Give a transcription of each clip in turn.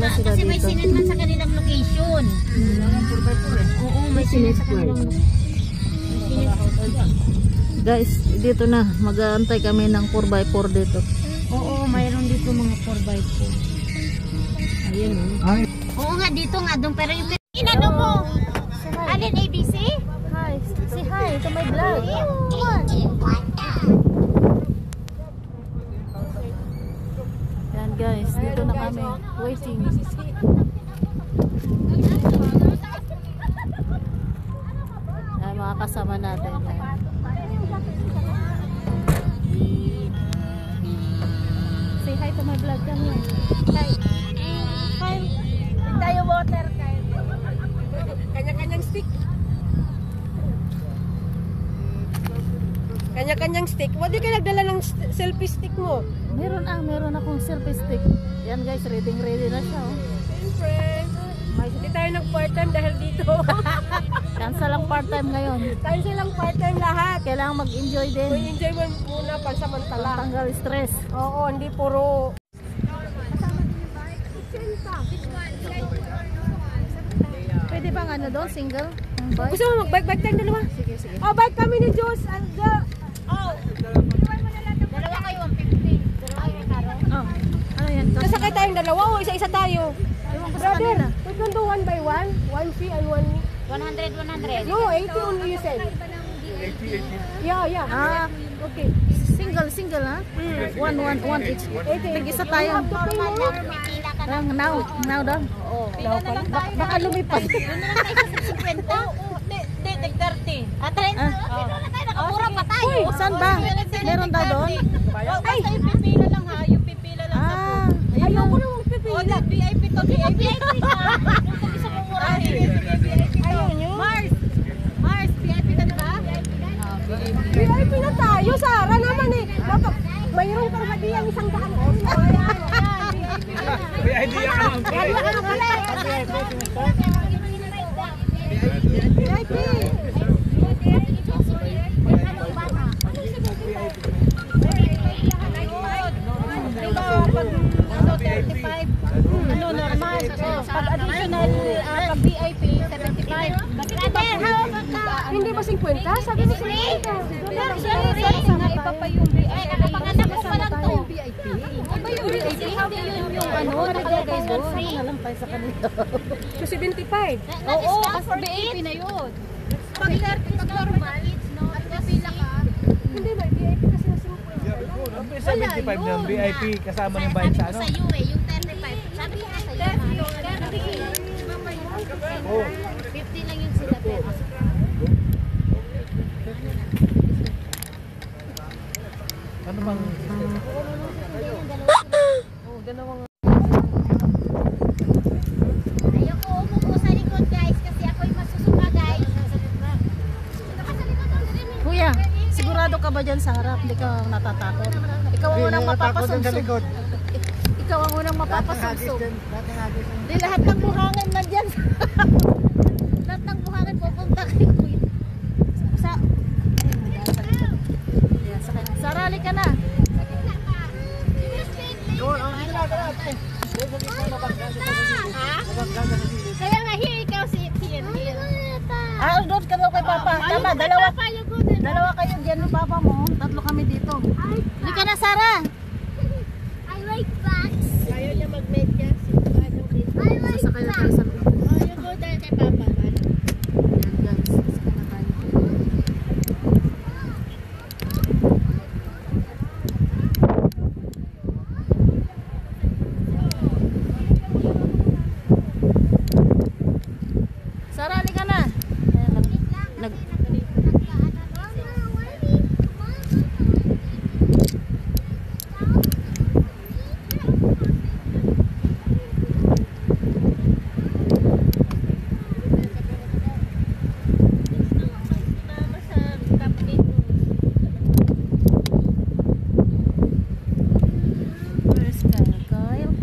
pala sila kasi dito. may sinend man sa kanilang location. Oo, may sinend sa kanilang location. Guys, dito na. Mag-aantay kami ng 4x4 dito. Oo, mayroon dito mga 4x4. Ayun oh. Oo nga, dito nga doon. Pero yung inano mo? Alin, ABC? Hi, say hi to my vlog. Come on. Yan guys, dito na kami. Waiting. Yan, mga kasama natin. Yan. Say hi to my vlog. Come here. Hi. Hi. Tayo water kayo. Kanya-kanyang stick. Kanya-kanyang stick. Wadi ka nagdala ng selfie stick mo. Meron akong selfie stick. Yan guys, ready na siya. Oh. Siyempre. Hindi tayo nag-part-time dahil dito. Cancel lang part-time ngayon. Tayo silang part-time lahat. Kailangan mag-enjoy din. Enjoy mo muna pansamantala. Tanggal stress. Oo, hindi puro. Pwede bang ano doon, single? Gusto mo mag-bike tayong dalawa? Sige. Oh, bike kami ni Diyos. Dalawa kayo, 150. Dalawa kayo, Karo. Oh, ano yan? Sasakay tayong dalawa o isa-isa tayo? Ewan ko sa kanila. Brother, we can do one by one. One fee and one... 100. No, 80 only you said. 80. Yeah. Ah, Okay. single ha? One each. Tig-isa tayo. Pipila ka na. Now daw. Oo. Pila na lang tayo. Baka lumipad. Doon na lang tayo sa 50. Oo, hindi, nag-30. At 30. Pila na tayo, nakamura pa tayo. Uy, saan ba? Meron daw doon? Basta yung pipila lang ha, yung pipila lang sa Ah, Ayoko na magpipila. O, VIP to, VIP ka. Kung isa mong murahin. Ayaw nyo? Mars, VIP ka na ba? VIP na tayo, Sara naman eh. Mayroon kang hadiyang 100. Ano, normal. Pag additional, pag VIP, 75. Hindi ba 50? Sabi ni 50. Sana iba pa yung VIP. Nakapanganak ko pa lang to. Iba yung VIP. Hindi yun yung ano, naglagay doon. nalang tayo sa kanila. So 75. Oo, kasi VIP na yun. Pag 30, pag normal, pila ka. Hindi ba, VIP kasi na 50. 75 ng VIP kasama ng bayad sa ano? Sa iyo yung 35. Sabi ko sa iyo. 50 lang yung sila pero. Ano bang Ayoko umupo sa likod guys kasi ako'y masusuka guys. Kuya, sigurado ka ba dyan sa harap? Hindi ka natatakot? Ikaw ang unang mapapasugsog. Ikaw ang unang mapapasugsog. Di lahat ng buhangin na dyan. Lahat ng buhangin pupunta kay Kuya. Sarali ka na. Kaya nga here ikaw si here. Ah, doon ka daw kay Papa. Tama, dalawa kayo dyan ng Papa mo. Tatlo kami dito. Hindi ka na, Sara. I like bats. Ayaw niya mag-med niya. Sasakay na tayo sa loob. You go there kay Papa. Yan guys, sasakay na tayo. Sara, halika na. Ayan, where's Kyle?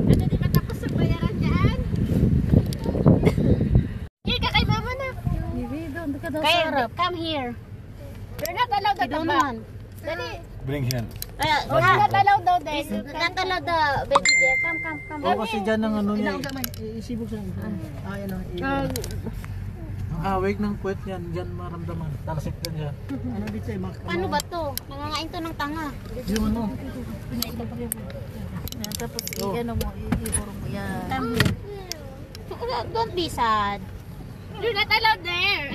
Ano di ba tapos sa bayaran dyan? Here ka kay Mama na. Bibi, doon ka daw sa Kaya, harap. come here. You're not allowed You to don't come back. want. Dali. bring him? You're not allowed daw there. Not allowed the baby there. Come. O kasi dyan ang ano niya. Isibog sa ayan o. Ang hawig ng puwet niyan, dyan maramdaman. Talsik na niya. Ano dito eh, Paano ba to? Nangangain to ng tanga. Yung ano. Yan, tapos i-ano mo, i-ibor mo yan. Don't be sad. You're not allowed there.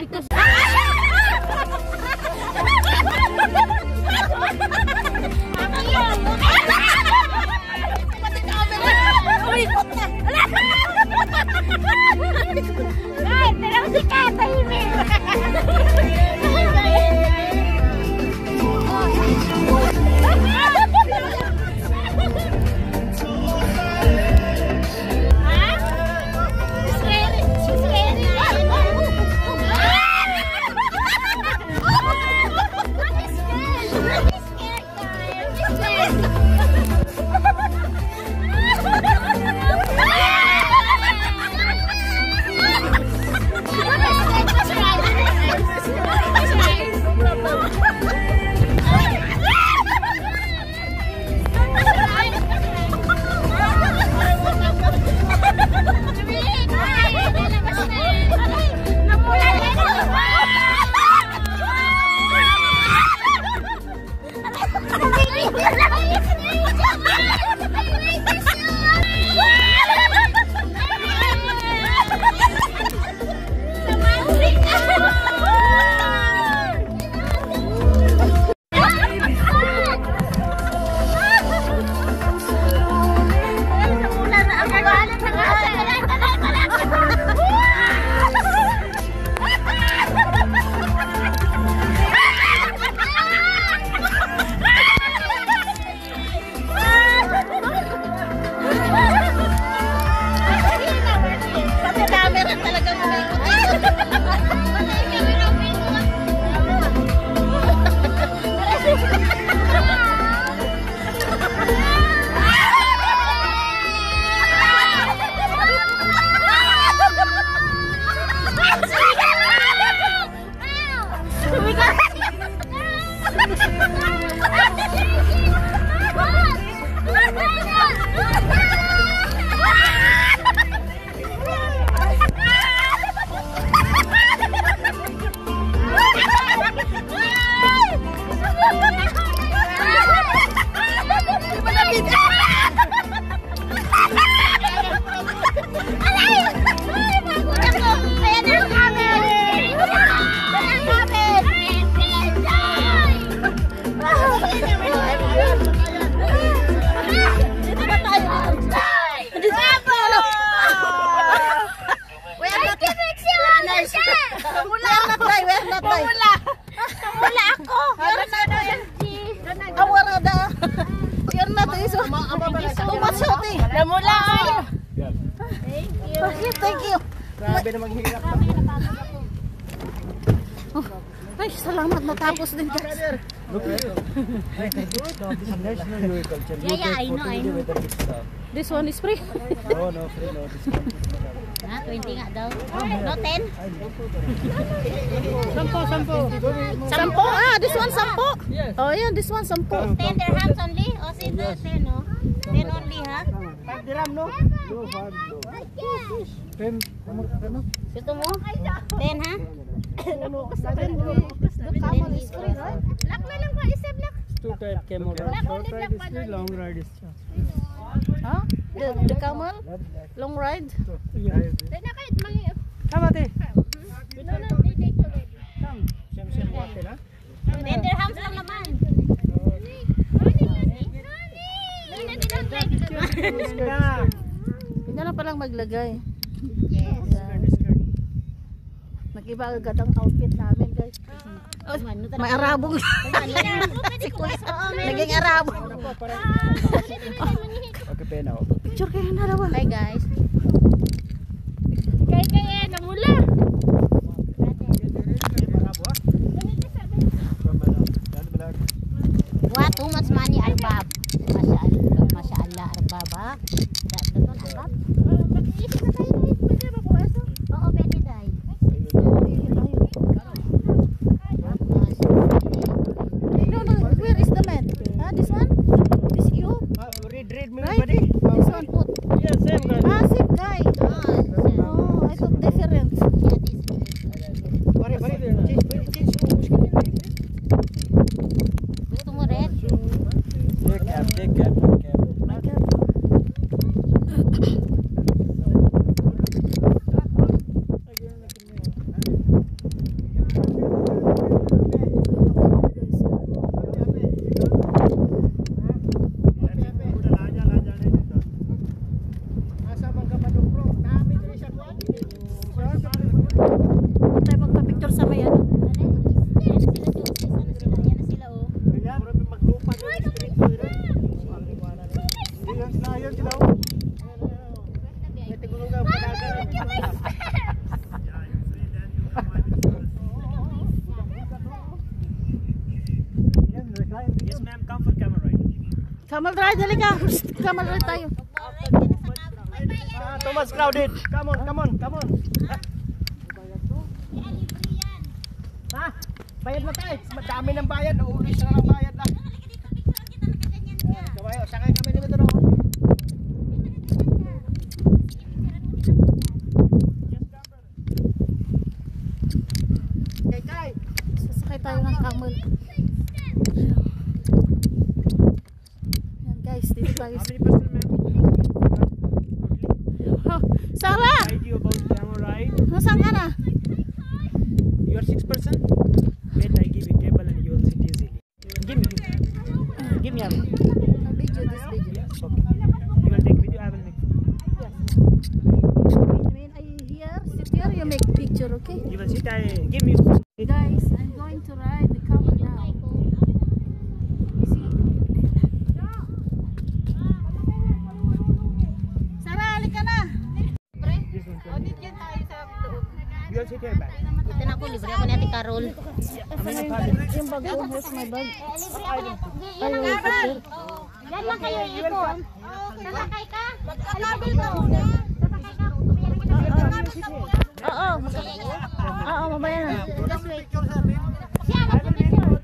Ay, pero si Kata Thank you. Grabe na maghihirap. Ay, salamat natapos din guys. Yeah, I know. This one is free. Oh, no, free, no discount. 20 nga daw. No, 10? Sampo? Ah, this one sampo. Oh yeah, this one sampo. 10 dirhams only? O si 10, no? 10 only, ha? 5 dirham, no? No, 5. 10. Gusto mo? 10, ha? The camel is free, right? Black na lang pa, isa black. Two type camel. Short ride is free, long ride is charged. Huh? The camel? Long ride? Yeah. Come ate. 10 dirhams lang naman. Hindi na palang maglagay. Yes. Nag-iba agad ang outfit namin guys. May Arabong. Si Kuya. Naging Arabo. Okay, pena ako. Picture kayo na daw. Hi guys. Kaya namula. Wow, too much money, Arbab. Masya Allah, Arbab, ha? Doon, Arbab? Oo, pwede tayo. No, where is the man? This one? This you? Read me, Right? buddy. This one. sila. May tigulugan padagan. Yes, ma'am. Come for camera ride. Camel ride, dali ka. Camel ride tayo. Too much crowded. Come on, come on, come on. Ha? Bayad na tayo. Madami ng bayad. Uulis na ng bayad na. Kabayo, sakay kami dito doon. Kay. Sasakay tayo ng camel. Yan guys, dito tayo. How many person, ma'am? Oh, Sarah! Guide you about camera ride. Nasaan ka na? You are 6 person. Wait, I give you cable and you will sit easily. Give me. Give me a minute. Video, this video. Yes, okay. You will take video. I will make. When I here, sit here, you make picture, okay? You will sit. Give me. Guys, I'm going to ride the camel now. See? Sarah, halika na! This one. You will sit here back. Ito na ako, libre ako ni Ate Carol. Yung bag ko, here's my bag. Yan lang kayo iipon. Sasakay ka? Magkakabil ka muna. Sasakay ka? Oo. Oo, mamaya na. Just wait. Siya, magpipicture.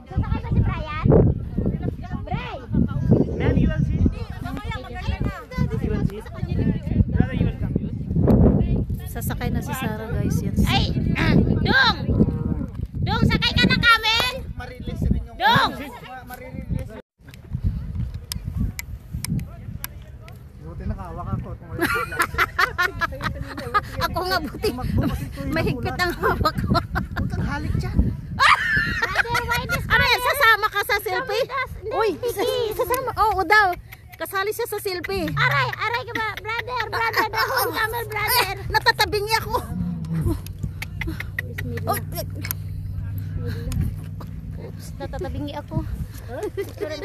Sasakay ba si Brian? Bray! Ma'am, you will sit. You will sit. Brother, you will come. Sasakay na si Sarah, guys. Yan. Ay! Dong! Dong, sakay ka na camel! Dong! Buti nakahawa ka ko. Ako nga buti. Mahigpit ang hawak ko. Halik dyan. Brother, why this? Aray, sasama ka sa selfie? Uy, sasama. Oo daw. Kasali siya sa selfie. Aray, aray ka ba? Brother, dahon camel, brother! Natatabing niya ako. Oh, Oops, natatabingi ako.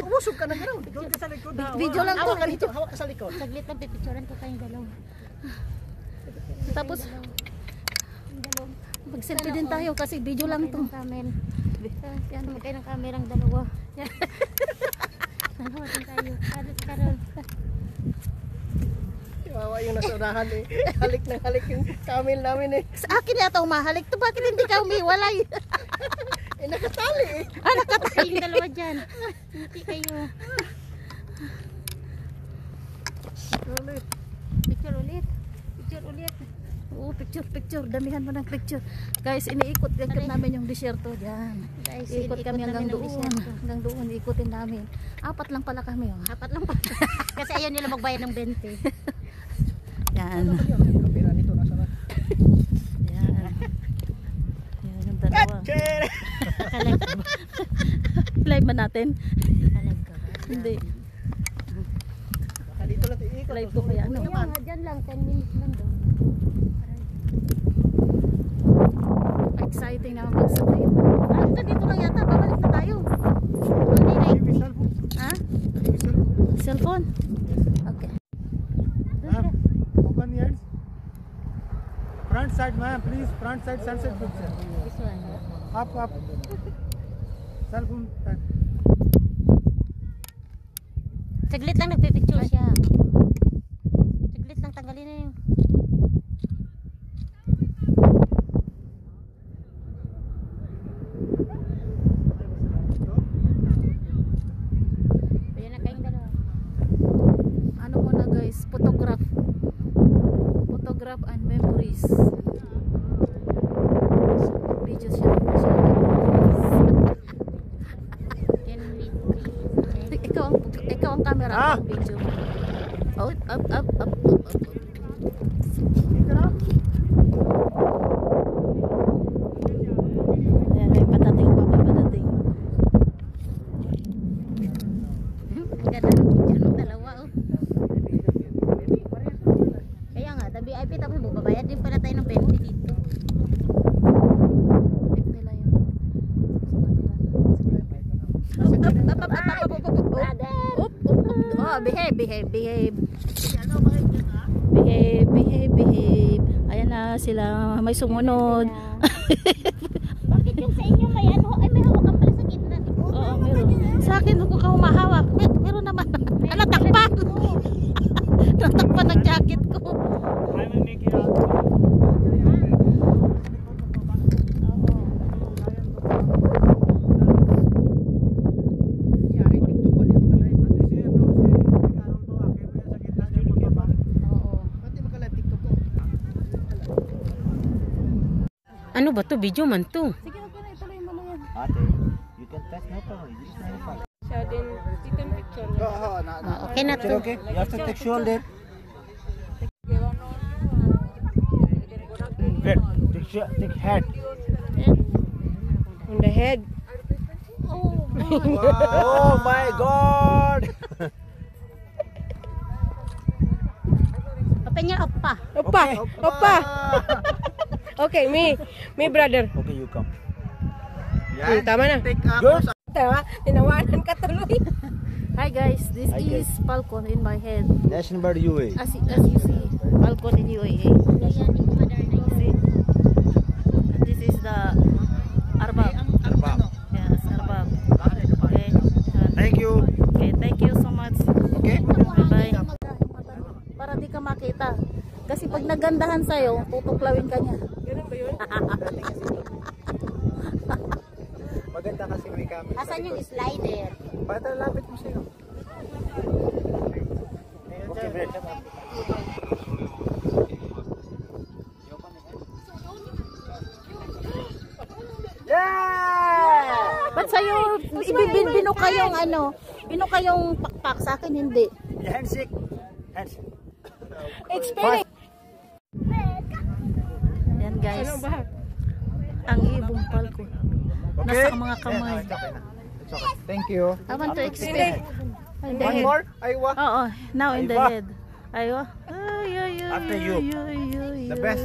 Umusog ka na gano'n. Doon ka sa likod. video lang to. Hawak ka dito. Hawak ka sa likod. Saglit lang, pipicturean ko kayong dalawa. Tapos, mag-selfie din tayo kasi video lang to. Camel. Yan, magkay ng camera ang dalawa. Dalawa din tayo. Carol. Kawawa yung nasa unahan eh. Halik na halik yung camel namin eh. Sa akin yata umahalik to. Bakit hindi ka umiwalay? Eh nakatali eh. Kayong dalawa dyan. Hindi kayo. Picture ulit. Picture ulit. Oo, picture. Damihan mo ng picture. Guys, iniikot namin yung desierto dyan. Guys, Ikot kami hanggang doon. Hanggang doon, ikutin namin. 4 lang pala kami. Oh. Apat lang pa. Kasi ayaw nila magbayad ng 20. Yan. Kapira nito nasa na. Yan. Yan yung dalawa. Kalag ka ba? Live ba natin? Kalag ka ba? Hindi. Baka dito lang iikot. Live ko kaya ano. Yung nga dyan lang, 10 minutes lang doon. Exciting naman pagsakay. Dito lang yata. Babalik na tayo. Ha? Cellphone? Okay. Ma'am, open ears. Front side ma'am, please. Front side sunset picture. This one. Up. Cell phone. Saglit lang nagpipicture siya. Saglit lang, tanggalin na yung... Pwede na kayong dalawa. Ano muna guys? Photograph and memories. Video siya. 10 minutes. Ikaw ang camera. Ah! Ako ang video. Oh, up. Ayan, may patating pa. Ganda ng picture ng dalawa, oh. Kaya nga, the VIP tapos magbabayad din pala tayo ng 20 dito. Tip nila yun. Sa kanila. Brother! Up. Oh, behave. Behave. Ayan na sila, may sumunod. Bakit yung sa inyo may ano? Ay, may hawakan pala sa gitna. Oo, meron. Sa akin, huwag ka humahawak. Meron naman. Natakpan. Natakpan ang jacket ko. I will make it out. Ano ba to? Video man to. Sige, okay na. Ituloy mo na yan. Ate, you can touch no problem. This is very fun. Siya din, titin picture. Okay na to. Okay, you have to take shoulder. Head. Take head. On the head. Oh my God! Open niya, oppa. Opa. Okay, me brother. Okay, you come. Tama na. Good. Tama, tinawanan ka tuloy. Hi guys, this Hi, is Falcon in my head. National Bird UA. As you see, Falcon in UAE. See? This is the Arbab. Yes, Arbab. Okay. Thank you. Okay, thank you so much. Okay. Bye. Para di ka makita. Kasi pag nagandahan sa'yo, tutuklawin ka niya. Ganun ba yun? Maganda kasi may camera. Asan yung slider? Bata, lapit mo sa'yo. Okay, Brett. Ba't sa'yo, bino kayong pakpak, sa akin hindi. Handshake. Handshake. Experience. Yan guys, Ano ba? ang ibong Falcon. Nasa mga kamay. It's okay. Thank you. I want to experience. In the One head. more? Aywa. Oo, now in the Aywa. head. Aywa. After you. The best.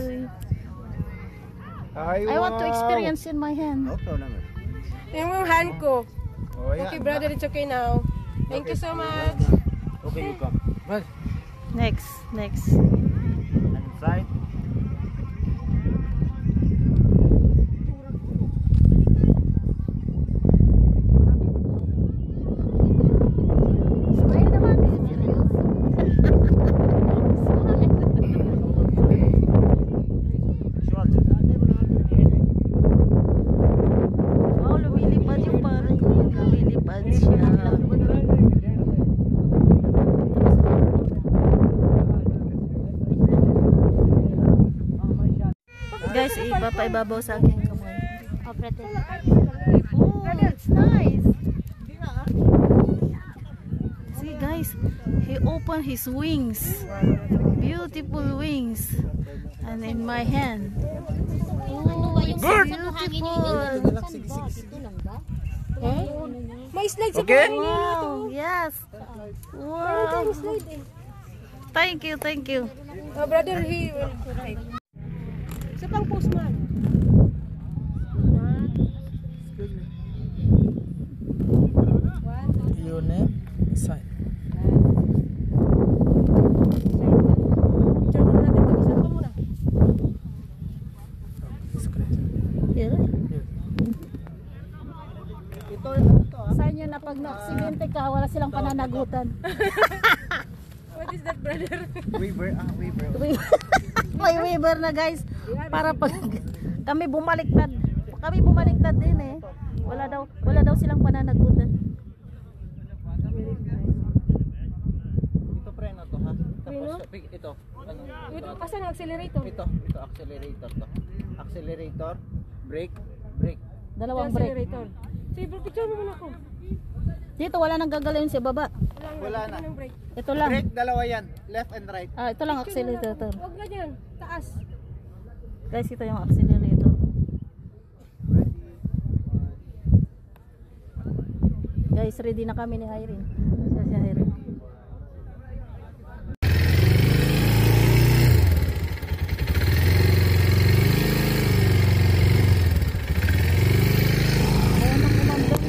I want to experience in my hand. No problem. Yung hand ko. Oh, yeah. Okay, brother, it's okay now. Thank you so much. Okay, you come. Well, Next. and inside. Wow, lumilipad yung parang. Lumilipad siya. Guys, ipapaibabaw sa akin kamay. Operate. Oh, it's nice. See guys, he opened his wings. Beautiful wings. And in my hand. Oh, it's beautiful. Ito lang ba? May slide sa Okay. buhay niyo na to. Wow, yes. Wow. Slide eh. Thank you. Oh, brother, he will right. Sa pang postman. Your name? Sign. Picture muna natin ito. Isa ka muna. Here. Saan yun na pag na-aksidente ka, wala silang pananagutan. What is that, brother? Weaver. May waiver na guys. Para pag kami bumaliktad din eh. Wala daw silang pananagutan. Ito preno to ha. Preno? Tapos ito. Ano? Ito, pasan ang accelerator? Ito accelerator to. Accelerator, brake. Dalawang break. Accelerator. Sige, picture mo muna ako. Dito wala nang gagalawin sa baba. Wala na. Anong brake? Ito lang. Brake dalawa yan, left and right. Ito lang accelerator. Huwag na dyan. Taas. Guys, ito yung accelerator. Guys, ready na kami ni Irene. Si Irene. Ayan ang kumandong.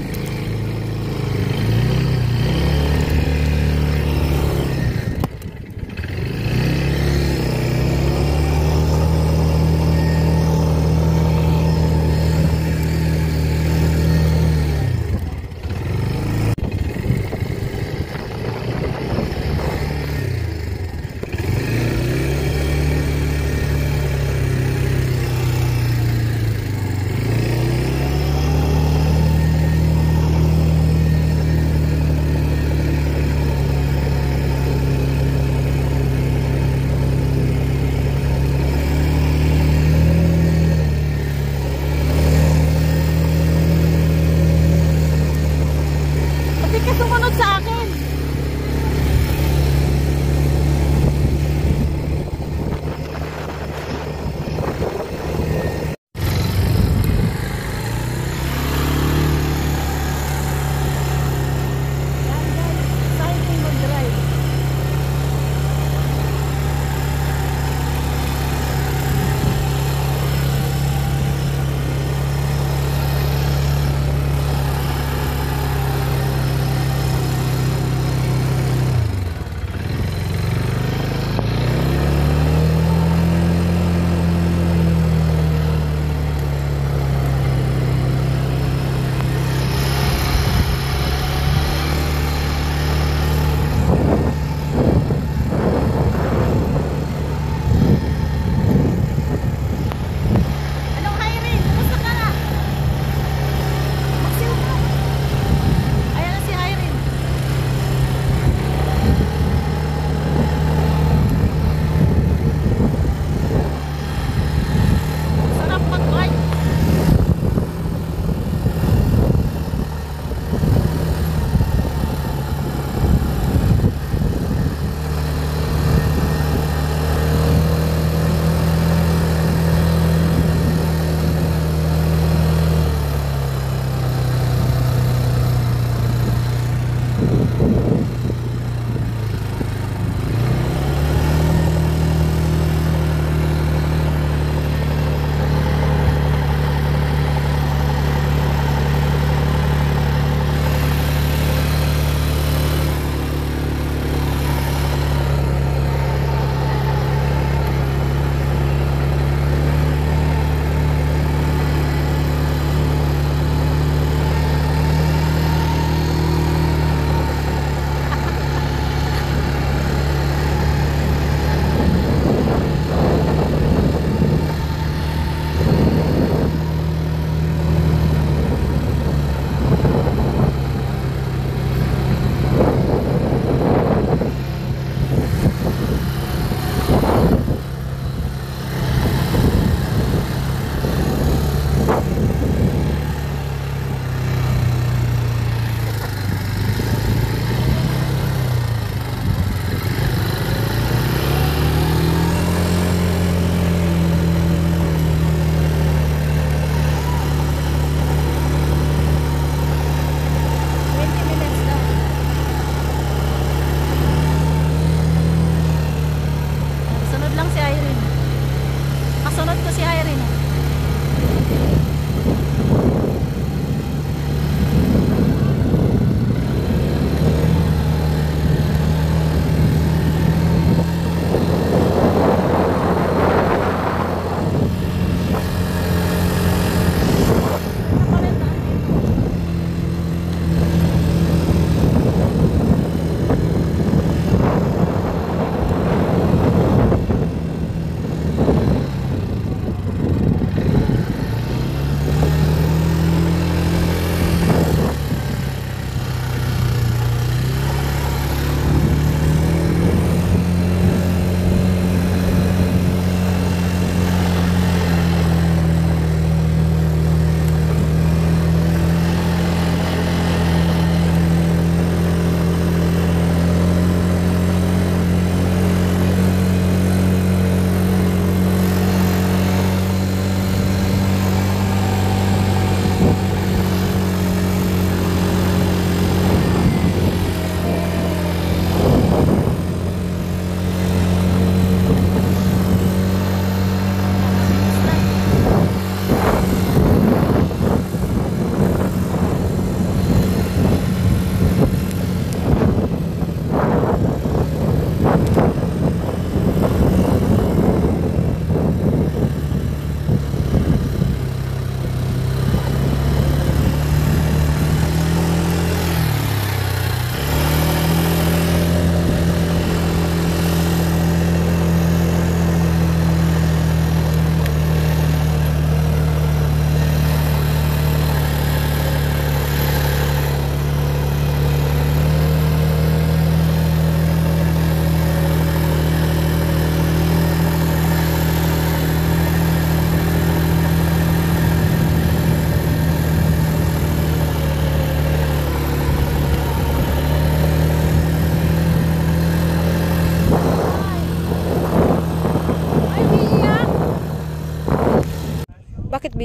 Bakit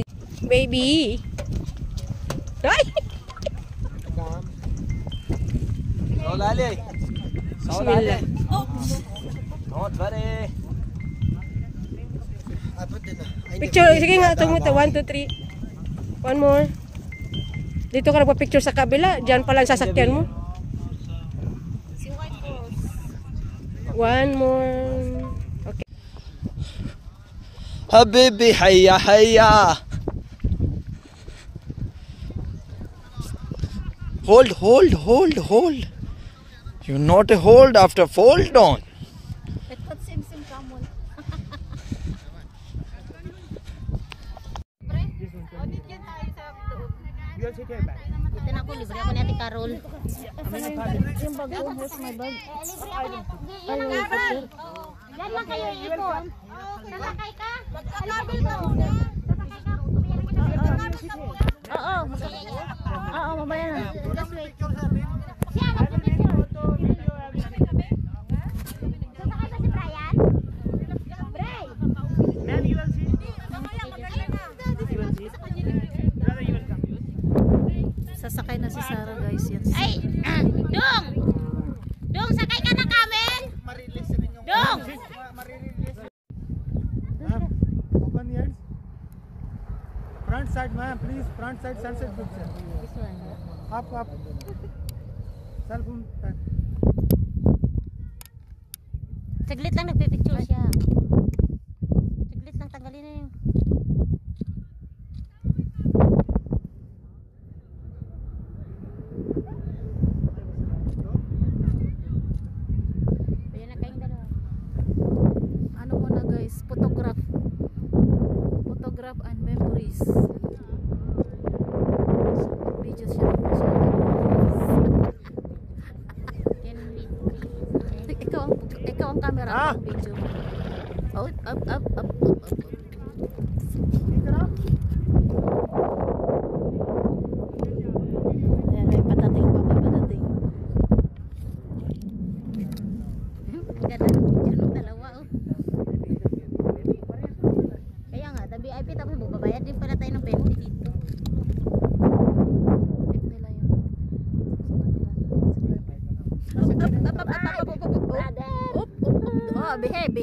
baby? Ay! Bismillah. Picture, sige nga, tumita. 1, 2, 3. One more. Dito ka nagpa-picture sa kabila. Diyan pala ang sasakyan mo. One more. Okay. Habibi, hayya, hayya. Hold. You not a hold after fold on. Ito't sim-sim kamon. You all sit here back. Dito na ako, libre ako ni Ate Carol. Yung bag ko, here's my bag. Yan lang kayo iipon. Sasakay ka? Sasakay ka muna. Oo, mamaya na. Just wait. Siya, magpapicture. Sasakay ba si Brian? Bray! Ma'am, you will sit. You will sit. Brother, you will come. Sasakay na si Sarah, guys. Yan. Ay! Dong! Dong, sakay ka na kami! Dong! Ma'am, open the hands. Front side, ma'am, please. Front side sunset picture. Up. Cell phone. Saglit lang nagpipicture siya. Saglit lang, tanggalin na yun. Ayan na kayong dalawa. Ano muna, guys? Photograph and memories. Video siya. Ikaw ang camera ng video. Up. Ayan, may patating pa. Ganda ng picture ng dalawa, oh. Kaya nga, the VIP tapos bubabayad din pala tayo ng 20 dito. Tip nila yun. Oh, behave.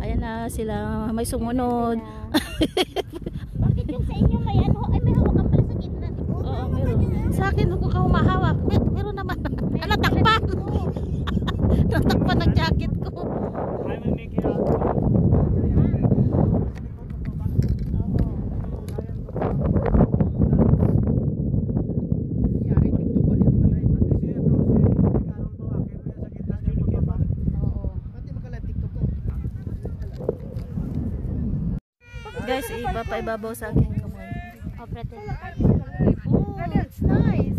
Ayan na sila, may sumunod. Bakit yung sa inyo may ano? Ay, may hawakan pala sa gitna. Oo, meron. Sa akin, huwag ka humahawak. Meron naman. Natakpan. Natakpan ng jacket ko. I will make it out. Guys, paibabaw sa akin kamay. Oh, pretend. Oh, that's nice.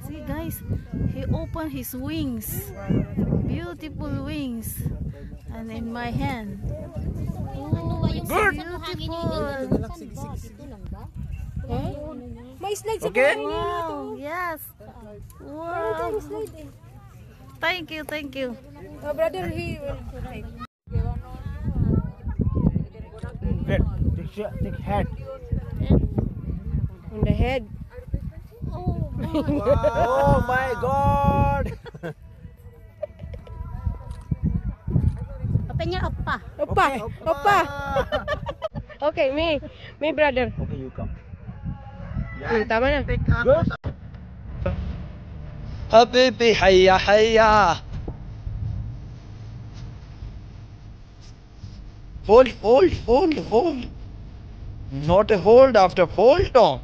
See guys, he opened his wings. Beautiful wings. And in my hand. Ano ba yung hangin yung Beautiful. ito lang ba? May slide sa Okay? Wow, yes. Wow. Thank you. brother, he will right. Take head. On the head. Oh my God! Open your up pa. Opa. Okay, me brother. Okay, you come. Tama na. Habibi, hayya, hayya. Hold. Not a hold after fold on.